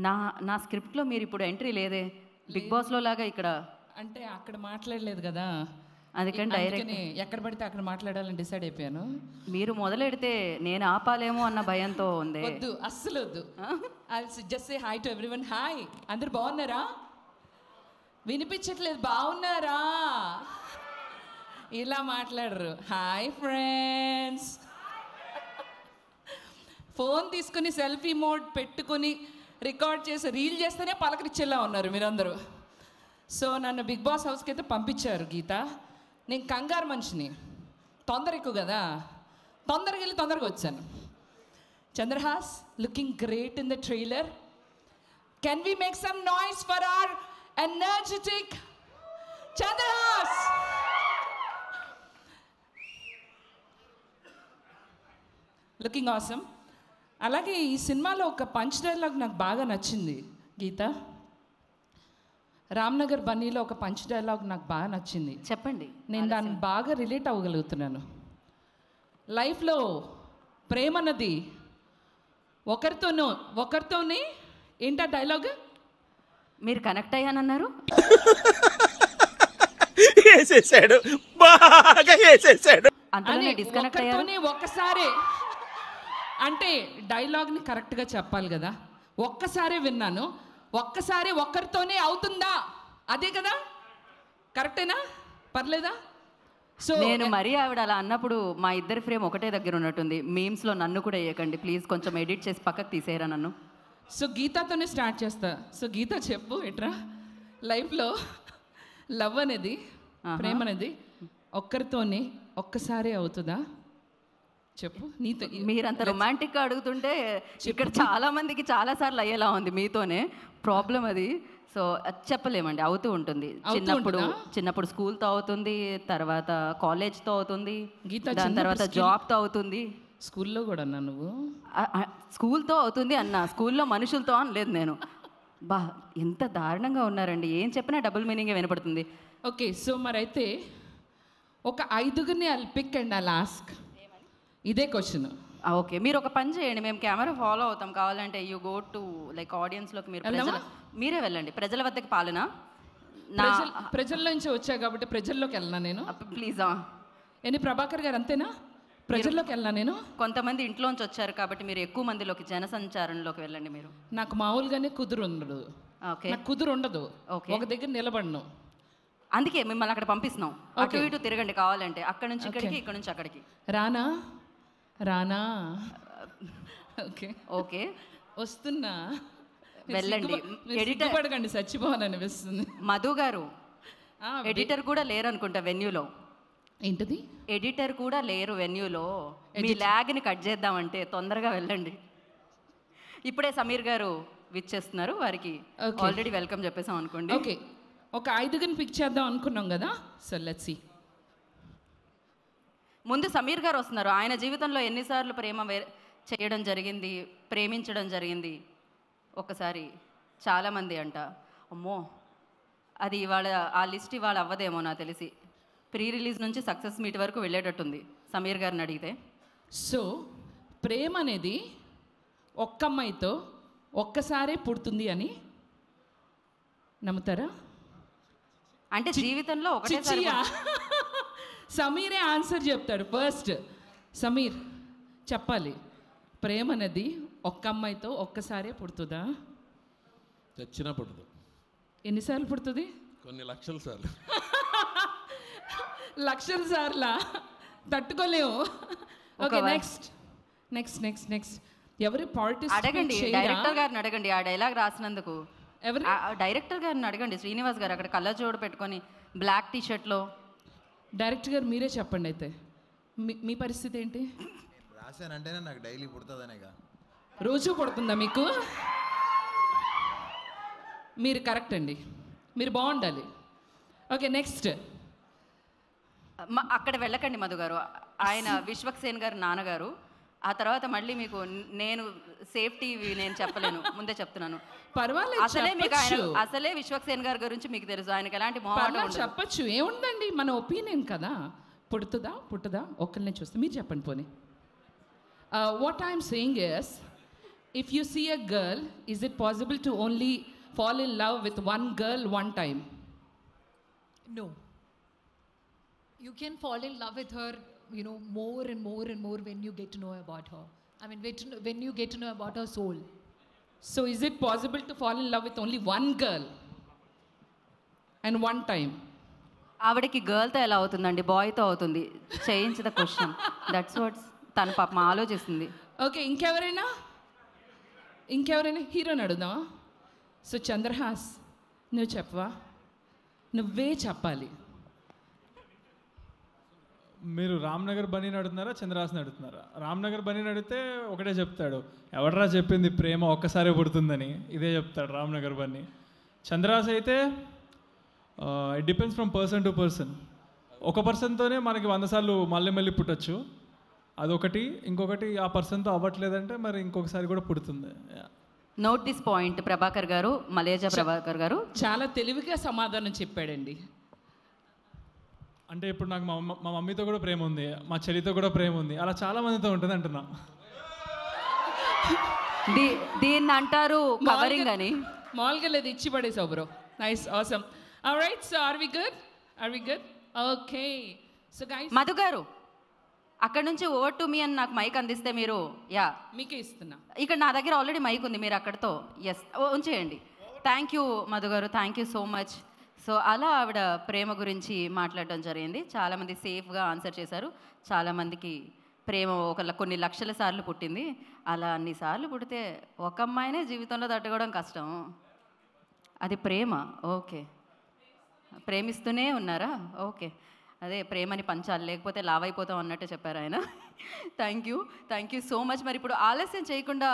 నా నా స్క్రిప్ట్లో మీరు ఇప్పుడు ఎంట్రీ లేదే, బిగ్ బాస్లో లాగా ఇక్కడ. అంటే అక్కడ మాట్లాడలేదు కదా, అందుకని డైరెక్ట్ ఎక్కడ పడితే అక్కడ మాట్లాడాలని డిసైడ్ అయిపోయాను. మీరు మొదలెడితే నేను ఆపాలేమో అన్న భయంతో ఉంది. వద్దు, అస్సలు వద్దు. I just say hi to everyone. Hi, అందరు బాగున్నారా? వినిపించట్లేదు, బాగున్నారా? ఇలా మాట్లాడరు. Hi friends. ఫోన్ తీసుకుని సెల్ఫీ మోడ్ పెట్టుకుని రికార్డ్ చేసి రీల్ చేస్తేనే పలకరించేలా ఉన్నారు మీరందరూ. సో నన్ను బిగ్ బాస్ హౌస్కి అయితే పంపించారు గీత. నేను కంగారు మనిషిని, తొందర ఎక్కువ కదా, తొందరగా వెళ్ళి తొందరగా వచ్చాను. Chandrahas looking great in the trailer. Can we make some noise for our energetic Chandrahas? Looking awesome. అలాగే ఈ సినిమాలో ఒక పంచ్ డైలాగ్ నాకు బాగా నచ్చింది గీత. రామ్నగర్ బన్నీలో ఒక పంచ్ డైలాగ్ నాకు బాగా నచ్చింది. చెప్పండి. నేను దాన్ని బాగా రిలేట్ అవ్వగలుగుతున్నాను. లైఫ్లో ప్రేమ అన్నది ఒకరితోనే ఏంటా డైలాగ్? మీరు కనెక్ట్ అయ్యానన్నారు. వేసేసాడు, బాగా వేసేసాడు. అంతలోనే డిస్కనెక్ట్ అయ్యారు. ఒక్కసారి అంటే డైలాగ్ని కరెక్ట్గా చెప్పాలి కదా. ఒక్కసారే విన్నాను, ఒక్కసారి ఒక్కరితోనే అవుతుందా? అదే కదా, కరెక్టేనా? పర్లేదా? సో నేను మరీ ఆవిడ అలా అన్నప్పుడు మా ఇద్దరి ఫ్రేమ్ ఒకటే దగ్గర ఉన్నట్టుంది. మీమ్స్లో నన్ను కూడా వేయకండి ప్లీజ్, కొంచెం ఎడిట్ చేసి పక్కకు తీసేయరా నన్ను. సో గీతతోనే స్టార్ట్ చేస్తా. సో గీత చెప్పు, ఎట్రా లైఫ్లో లవ్ అనేది, ప్రేమ అనేది ఒక్కరితోనే ఒక్కసారే అవుతుందా? చెప్పు. నీతో మీరంత రొమాంటిక్గా అడుగుతుంటే ఇక్కడ చాలా మందికి చాలా సార్లు అయ్యేలా ఉంది మీతోనే. ప్రాబ్లం అది. సో చెప్పలేమండి, అవుతూ ఉంటుంది. చిన్నప్పుడు స్కూల్తో అవుతుంది, తర్వాత కాలేజ్తో అవుతుంది, దాని తర్వాత జాబ్తో అవుతుంది. స్కూల్లో కూడా అన్నా నువ్వు? స్కూల్తో అవుతుంది అన్న, స్కూల్లో మనుషులతో అని లేదు నేను. బా ఎంత దారుణంగా ఉన్నారండి, ఏం చెప్పినా డబుల్ మీనింగే వినపడుతుంది. ఓకే, సో మరైతే ఒక 5గురిని I'll pick and I'll ask. ఇదే క్వశ్చన్. ఓకే, మీరు ఒక పని చేయండి, మేము కెమెరా ఫాలో అవుతాం. కావాలంటే యూ గో టు లైక్ ఆడియన్స్లోకి, మీరే వెళ్ళండి. ప్రజల వద్దకు పాలన, ప్రజల నుంచి వచ్చా కాబట్టి ప్రజల్లోకి వెళ్ళనా నేను? ప్లీజా. ఏంటి ప్రభాకర్ గారు, అంతేనా? ప్రజల్లోకి వెళ్ళనా నేను? కొంతమంది ఇంట్లోంచి వచ్చారు కాబట్టి మీరు ఎక్కువ మందిలోకి, జనసంచారంలోకి వెళ్ళండి మీరు. నాకు మామూలుగానే కుదురు ఉండదు. ఓకే, నాకు కుదురు ఉండదు, ఒక దగ్గర నిలబడను. అందుకే మిమ్మల్ని అక్కడ పంపిస్తున్నాం. అటు ఇటు తిరగండి కావాలంటే, అక్కడ నుంచి ఇక్కడికి, ఇక్కడ నుంచి అక్కడికి. రానా? ఓకే ఓకే, వస్తున్నా, వెళ్ళండి. ఎడిటర్ పడకండి, చచ్చిపోవాలనిపిస్తుంది. మధు గారు, ఎడిటర్ కూడా లేరు అనుకుంటా వెన్యూలో. ఏంటది? ఎడిటర్ కూడా లేరు వెన్యూలో. మీ ల్యాగ్ని కట్ చేద్దామంటే తొందరగా వెళ్ళండి. ఇప్పుడే సమీర్ గారు విచ్చేస్తున్నారు, వారికి ఆల్రెడీ వెల్కమ్ చెప్పేసాం అనుకోండి. ఓకే, ఒక 5గురిని పిక్ చేద్దాం అనుకున్నాం కదా. So let's see. ముందు సమీర్ గారు వస్తున్నారు. ఆయన జీవితంలో ఎన్నిసార్లు ప్రేమ చేయడం జరిగింది, ప్రేమించడం జరిగింది ఒకసారి చాలామంది అంట. అమ్మో, అది ఇవాళ ఆ లిస్ట్ ఇవాళ అవ్వదేమో నాకు తెలిసి. ప్రీ రిలీజ్ నుంచి సక్సెస్ మీట్ వరకు వెళ్ళేటట్టుంది సమీర్ గారిని అడిగితే. సో ప్రేమ అనేది ఒక్క అమ్మాయితో ఒక్కసారే పుడుతుంది అని నమ్ముతారా? అంటే జీవితంలో ఒకటేసారి. సమీరే ఆన్సర్ చెప్తాడు ఫస్ట్. సమీర్ చెప్పాలి, ప్రేమ అనేది ఒక్క అమ్మాయితో ఒక్కసారే పుడుతుందా? చచ్చినా పుట్టదు. ఎన్నిసార్లు పుడుతుంది? కొన్ని లక్షల సార్లు. లక్షల సార్లా? తట్టుకోలేము. ఓకే, నెక్స్ట్ ఎవరి పార్టిసిపేట్ అడగండి, డైరెక్టర్ గారిని అడగండి. ఆ డైలాగ్ రాసినందుకు ఎవరు? డైరెక్టర్ గారిని అడగండి, శ్రీనివాస్ గారు. అక్కడ కళ్ళజోడు పెట్టుకొని బ్లాక్ టీ షర్ట్లో. డైరెక్టర్ గారు మీరే చెప్పండి అయితే, మీ పరిస్థితి ఏంటి? రాశానంటేనే నాకు డైలీ పుడుతుందనేగా. రోజు పుడుతుందా మీకు? మీరు కరెక్ట్ అండి, మీరు బాగుండాలి. Okay, next. అక్కడ వెళ్ళకండి మధు గారు, ఆయన విశ్వక్సేన్ గారు నాన్నగారు. ఆ తర్వాత మళ్ళీ మీకు నేను సేఫ్టీ నేను చెప్పలేను, ముందే చెప్తున్నాను. పర్వాలేదు, అసలే విశ్వక్సేన్ గారి గురించి మీకు తెలుసు, ఆయనకి ఎలాంటి చెప్పచ్చు. ఏముందండి, మన ఒపీనియన్ కదా. పుట్టదా ఒక్కరినే చూస్తే మీరు చెప్పండి పోనీ. What I'm saying is, if you see a girl, is it possible to only fall in love with one girl one time? No. You can fall in love with her, you know, more and more and more when you get to know about her. I mean, when you get to know about her soul. So is it possible to fall in love with only one girl and one time? ఆవిడకి గర్ల్తో ఎలా అవుతుందండి, బాయ్తో అవుతుంది. Change the question. That's watts తను పాపం ఆలోచిస్తుంది. Okay, ఇంకెవరైనా హీరోని అడుగుదామా? సో చంద్రహాస్, నువ్వు చెప్పవా? నువ్వే చెప్పాలి. మీరు రామ్నగర్ బన్నీని అడుగుతున్నారా, చంద్రహాస్ని అడుగుతున్నారా? రామ్నగర్ బన్నీని అడిగితే ఒకటే చెప్తాడు, ఎవడరా చెప్పింది ప్రేమ ఒక్కసారి పుడుతుందని, ఇదే చెప్తాడు రామ్నగర్ బన్నీ. చంద్రహాస్ అయితే it depends from person to person. ఒక పర్సన్తోనే మనకి 100 సార్లు మళ్ళీ పుట్టచ్చు, అదొకటి. ఇంకొకటి ఆ పర్సన్తో అవ్వట్లేదంటే మరి ఇంకొకసారి కూడా పుడుతుంది. నోట్ దిస్ పాయింట్ ప్రభాకర్ గారు, మలేజా ప్రభాకర్ గారు. చాలా తెలివిగా సమాధానం చెప్పాడండి. అంటే ఇప్పుడు నాకు మా మమ్మీతో కూడా ప్రేమ ఉంది, మా చెల్లితో కూడా ప్రేమ ఉంది, అలా చాలా మందితో ఉంటుంది అంటున్నా. దీన్ని అంటారు కవరింగ్ అని. మామూలుగా లేదు, ఇచ్చి పడేసావు bro. Nice, awesome. Alright, so are we good? Okay. So guys, Madhu గారు అక్కడ నుంచి ఓవర్ టు మీ అని నాకు మైక్ అందిస్తే మీరు. యా, మీకే ఇస్తున్నా. ఇక్కడ నా దగ్గర ఆల్రెడీ మైక్ ఉంది, మీరు అక్కడతో ఎస్ ఉంచేయండి. థ్యాంక్ యూ మధు గారు, thank you so much. So అలా ఆవిడ ప్రేమ గురించి మాట్లాడడం జరిగింది. చాలామంది సేఫ్గా ఆన్సర్ చేశారు. చాలామందికి ప్రేమ కొన్ని లక్షల సార్లు పుట్టింది. అలా అన్నిసార్లు పుడితే ఒక అమ్మాయినే జీవితంలో తట్టుకోవడం కష్టం. అది ప్రేమ. ఓకే, ప్రేమిస్తూనే ఉన్నారా? ఓకే, అదే ప్రేమని పంచాలి, లేకపోతే లావ్ అయిపోతాం అన్నట్టు చెప్పారు ఆయన. Thank you so much. మరి ఇప్పుడు ఆలస్యం చేయకుండా,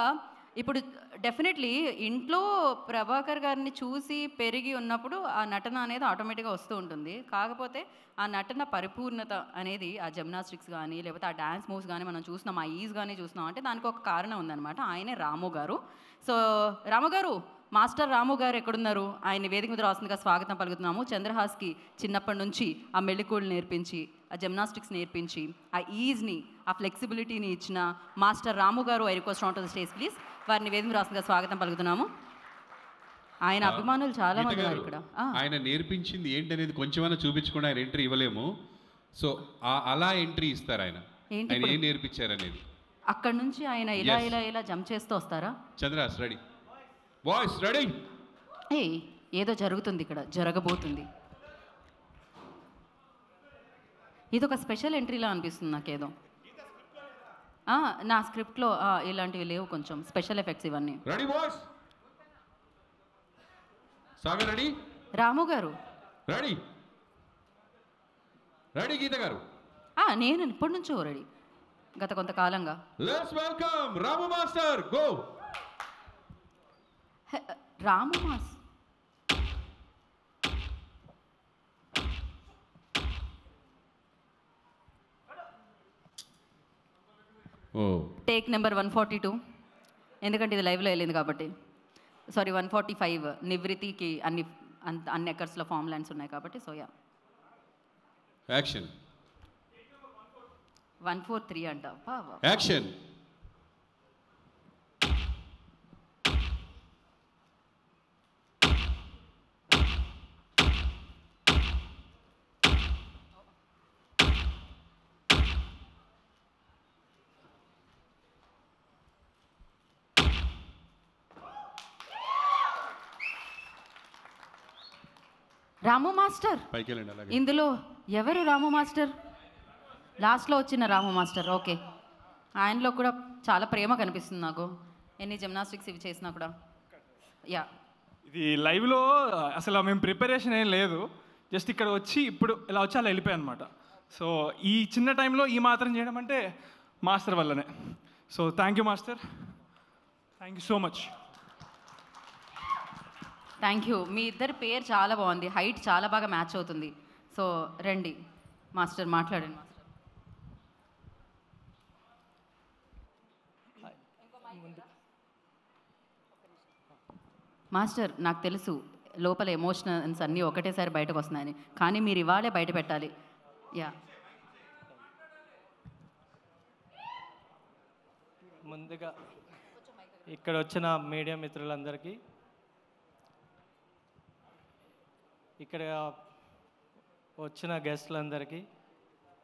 ఇప్పుడు డెఫినెట్లీ ఇంట్లో ప్రభాకర్ గారిని చూసి పెరిగి ఉన్నప్పుడు ఆ నటన అనేది ఆటోమేటిక్గా వస్తూ ఉంటుంది. కాకపోతే ఆ నటన పరిపూర్ణత అనేది ఆ జిమ్నాస్టిక్స్ కానీ లేకపోతే ఆ డ్యాన్స్ మూవ్స్ కానీ మనం చూస్తున్నాం, ఆ ఈజ్ కానీ చూస్తున్నాం అంటే దానికి ఒక కారణం ఉందన్నమాట. ఆయనే రాము గారు. సో రాము గారు, మాస్టర్ రాము గారు ఎక్కడున్నారు? ఆయన వేదిక మీద రాస్తుందిగా స్వాగతం పలుకుతున్నాము. చంద్రహాస్కి చిన్నప్పటి నుంచి ఆ మెళుకువలు నేర్పించి, ఆ జిమ్నాస్టిక్స్ నేర్పించి, ఆ ఈజ్ని, ఆ ఫ్లెక్సిబిలిటీని ఇచ్చిన మాస్టర్ రాము గారు, I request on to the stage please. వారిని వేదిక మీద రాస్తుందిగా స్వాగతం పలుకుతున్నాము. ఆయన అభిమానులు చాలా మంది ఉన్నారు ఇక్కడ. ఆయన నేర్పించింది ఏంటనేది కొంచెమైనా చూపించకుండా ఆయన ఎంట్రీ ఇవ్వలేము. సో అలా ఎంట్రీ ఇస్తారు ఆయన ఏం నేర్పించారనేది. అక్కడ నుంచి ఆయన ఇలా జంప్ చేస్తూ వస్తారా? Chandrahas ready, voice ready. ఏదో జరుగుతుంది ఇక్కడ, జరగబోతుంది. ఇది ఒక స్పెషల్ ఎంట్రీలా అనిపిస్తుంది నాకేదో. నా స్క్రిప్ట్లో ఇలాంటివి లేవు, కొంచెం స్పెషల్ ఎఫెక్ట్స్ ఇవన్నీ. Ready voice. Sagar ready. Ramu గారు రెడీ. గీత గారు. నేను ఇప్పటి నుంచో రెడీ, గత కొంతకాలంగా. Let's welcome Ramu master. Go. Ramu mass take number 142, ఎందుకంటే ఇది లైవ్లో వెళ్ళింది కాబట్టి. సారీ 145, నివృత్తికి అన్ని ఎకర్స్లో ఫామ్ ల్యాండ్స్ ఉన్నాయి కాబట్టి. So yeah, action. 143 అంట. యాక్షన్. రాము మాస్టర్. ఇందులో ఎవరు రాము మాస్టర్? లాస్ట్లో వచ్చిన రాము మాస్టర్. ఓకే, ఆయనలో కూడా చాలా ప్రేమ కనిపిస్తుంది నాకు, ఎన్ని జిమ్నాస్టిక్స్ ఇవి చేసినా కూడా. యా, ఇది లైవ్లో అసలు మేము ప్రిపరేషన్ ఏం లేదు, జస్ట్ ఇక్కడ వచ్చి ఇప్పుడు ఇలా వచ్చి అలా వెళ్ళిపోయాయి అనమాట. సో ఈ చిన్న టైంలో ఈ మాత్రం చేయడం అంటే మాస్టర్ వల్లనే. So thank you master, thank you so much. Thank you. మీ ఇద్దరి పేరు చాలా బాగుంది, హైట్ చాలా బాగా మ్యాచ్ అవుతుంది. సో రండి మాస్టర్, మాట్లాడండి. మాస్టర్, నాకు తెలుసు లోపల ఎమోషనల్స్ అన్నీ ఒకటేసారి బయటకు వస్తున్నాయని, కానీ మీరు ఇవాళే బయట పెట్టాలి. యా, ముందుగా ఇక్కడ వచ్చిన మీడియా మిత్రులందరికీ, ఇక్కడ వచ్చిన గెస్టులందరికీ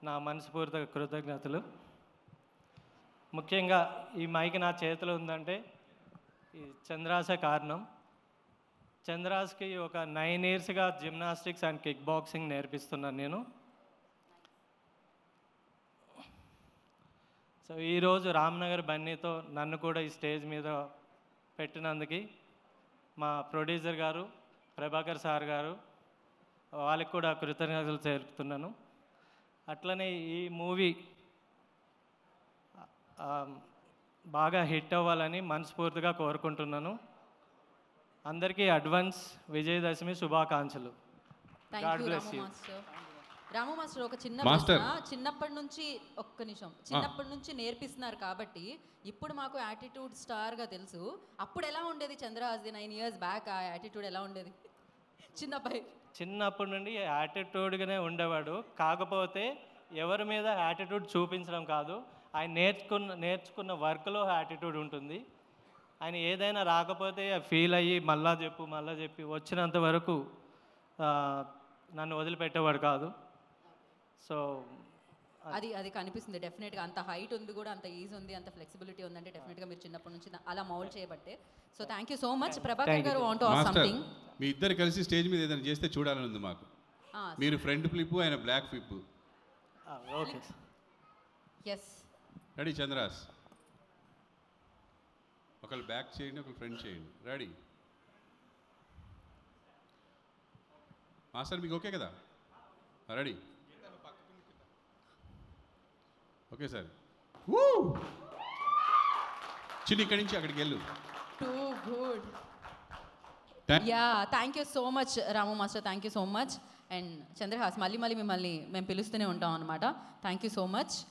నా మనస్ఫూర్తిగా కృతజ్ఞతలు. ముఖ్యంగా ఈ మైక్ నా చేతిలో ఉందంటే ఈ చంద్రాసే కారణం. చంద్రాస్కి ఒక 9 ఇయర్స్గా జిమ్నాస్టిక్స్ అండ్ కిక్ బాక్సింగ్ నేర్పిస్తున్నాను నేను. సో ఈరోజు రామ్నగర్ బన్నీతో నన్ను కూడా ఈ స్టేజ్ మీద పెట్టినందుకు మా ప్రొడ్యూసర్ గారు ప్రభాకర్ సార్ గారు వాళ్ళకి కూడా కృతజ్ఞతలు తెలుపుతున్నాను. అట్లనే ఈ మూవీ బాగా హిట్ అవ్వాలని మనస్ఫూర్తిగా కోరుకుంటున్నాను. అందరికీ అడ్వాన్స్ విజయదశమి శుభాకాంక్షలు. God bless you. Ramu master, ఒక చిన్న మాస్టర్. ప్రశ్న. చిన్నప్పటి నుంచి ఒక్క నిమిషం, చిన్నప్పటి నుంచి నేర్పిస్తున్నారు కాబట్టి ఇప్పుడు మాకు యాటిట్యూడ్ స్టార్గా తెలుసు. అప్పుడు ఎలా ఉండేది చంద్రహాస్ది 9 ఇయర్స్ బ్యాక్? ఆ యాటిట్యూడ్ ఎలా ఉండేది చిన్నప్పటి నుండి యాటిట్యూడ్గానే ఉండేవాడు. కాకపోతే ఎవరి మీద యాటిట్యూడ్ చూపించడం కాదు, ఆయన నేర్చుకున్న వర్క్లో యాటిట్యూడ్ ఉంటుంది. ఆయన ఏదైనా రాకపోతే ఫీల్ అయ్యి మళ్ళా చెప్పి వచ్చినంత వరకు నన్ను వదిలిపెట్టేవాడు కాదు. సో అది కనిపిస్తుంది డెఫినెట్గా. అంత హైట్ ఉంది కూడా, అంత ఈజ్ ఉంది, అంత ఫ్లెక్సిబిలిటీ ఉందంటే డెఫినెట్గా మీరు చిన్నప్పటి నుంచి అలా మౌల్డ్ చేయబట్టే. So thank you so much. Prabhakar గారు వాంట్ టు ఆస్క్ సంథింగ్. మీ ఇద్దరు కలిసి స్టేజ్ మీద ఏదైనా చేస్తే చూడాలని ఉంది మాకు. మీరు ఫ్రంట్ ఫ్లిప్, ఆయన black flip. Okay. Yes, ready Chandras? ఒకళ్ళు బ్యాక్ చేయండి, ఒకళ్ళు ఫ్రంట్ చేయండి. Ready master? మీకు ఓకే కదా? రెడీ? Okay sir. చిన్న ఇక్కడి నుంచి అక్కడికి వెళ్ళు. Too good. Yeah, thank you so much Ramu master, thank you so much. And Chandrahas, మళ్ళీ మిమ్మల్ని మేము పిలుస్తూనే ఉంటాం అనమాట. Thank you so much.